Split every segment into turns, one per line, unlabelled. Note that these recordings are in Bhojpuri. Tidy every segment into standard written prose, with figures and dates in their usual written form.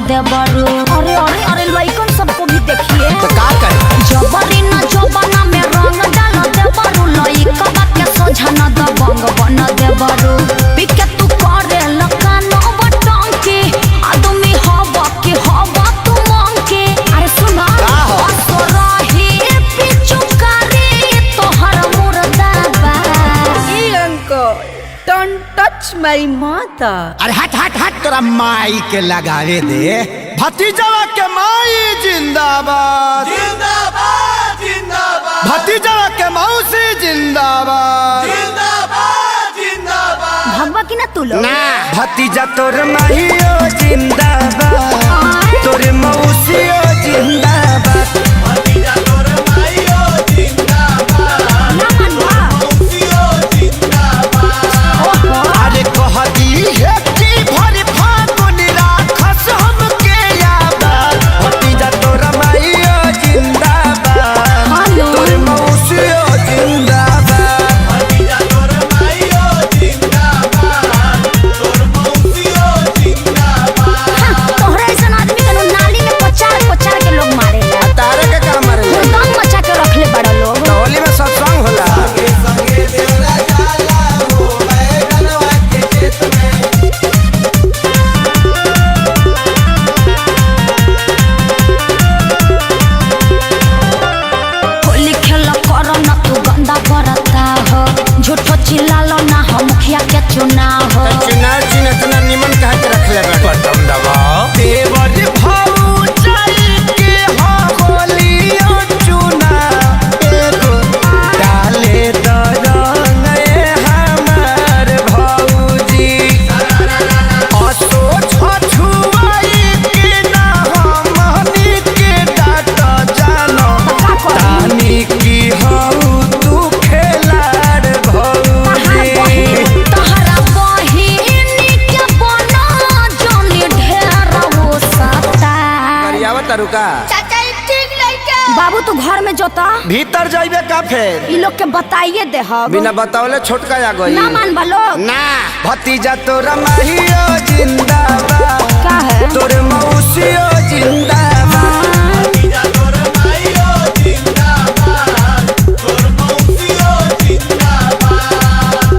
देवरू। अरे अरे अरे लइकन सबको भी देखिए
तो का करे
जबरी न जबना में रंग डाल देवरू लइका के सोझा न दबंग बन देवरू। पिके तू करे लकानो बटन के आदमी हवा के हवा तू मांग के। अरे सुना
का हो?
असरही पिचुकारी तोहर मुर्दाबा।
Hey uncle, don't touch my mother.
अरे हट हट हट तोरा माई के लगावे दे। भतीजवा के माई जिंदाबाद
जिंदाबाद जिंदाबाद
भतीजवा के मौसी जिंदाबाद
जिंदाबाद जिंदाबाद।
भगवा की ना तू लोग
ना भतीजा तोर माहियो जिंदाबाद तोर मौसियो जिंदाबाद
भतीजा तोर माइयो जिंदाबाद
ना मनवा
मौसियो जिंदाबाद।
अरे कह दी है कि भर फागुन राखस हमके याद भतीजा तोर माहियो जिंदाबाद
हेलो।
तोर मौसियो जिंदाबाद
भतीजा तोर माइयो जिंदाबाद तोर मौसियो जिंदाबाद।
तोहरा ऐसा आदमी के नाली में पचार पचार के लोग मारेला।
तारे के काम मारे
दम मचा के रखले बड़ा लोग।
होली में सत्संग होला
संगे देवरा जाला हो बैगनवा के खेत में।
होली खेल करो ना तू गंदा बरता हो झूठो चिल्लालो ना हो मुखिया के चुनाव हो।
चुनाव चिन्ह इतना निमन कह के रखले बटन दबाओ देवर भाऊ चल के हो होलियो चुना एगो डाले दरंग हमार भौजी असो छछुआई के ना हमनी के डाट जानो तानी की हऊ तू खेलाड़ भौजी
तोहरा बहिनी के बना जोनी ढेर वो सता।
रुका
बाबू तू घर में जोता
भीतर जाइबे का फेर
इ लोग के बताइए दे हम
बिना बतावले छोटका आ गई
ना मान लोग
ना भतीजा तोरा माहियो जिंदाबाद
का है
तोर मौसियो जिंदाबाद
भतीजा तोर माइयो जिंदाबाद तोर मौसियो जिंदाबाद।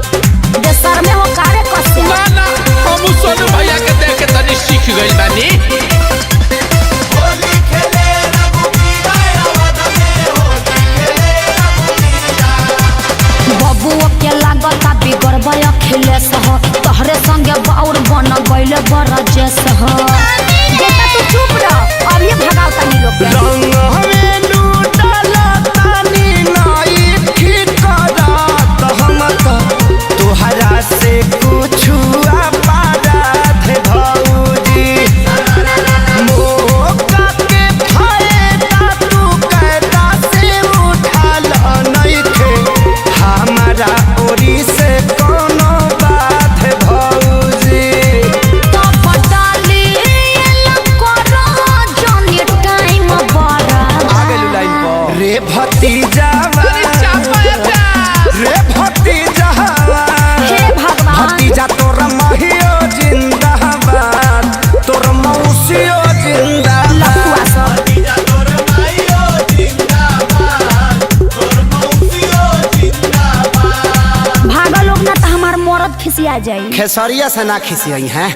देशर में हो कार्य कसे
ना हम सोनू भैया के देख के तनी सीख गइल बानी।
होली खेले रघुबीरा अवध में होली खेले रघुबीरा।
बबुओ के लागता बिगड़बे अखिलेश हो तोहरे संगे बाउर बन गइले बरजेश हो। बेटा तू चुप रह अब ये भगाओ तनी लोग के।
रंग हमें लूटला तानी नाई ठिकरात हम तो तोहरा से कुछु अपराध भौजी मौका के फायदा तू कैदा से उठाल नइखे हमारा ओरी से कोनो बात भौजी
तो बटाली करो जोनी टाइम बड़ा
आगे लाइन पर रे भतीजा रे भतीजा
हे भगवान
भतीजा तोर माहियो जिंदाबाद तोर मौसियो जिंदाबाद
लफुआ सब
भतीजा तोर माइयो जिंदाबाद तोर मौसियो जिंदाबाद।
भागा लोग ना तो हमार मरद खिसिया जाई।
खेसरिया से ना खिसियई हैं।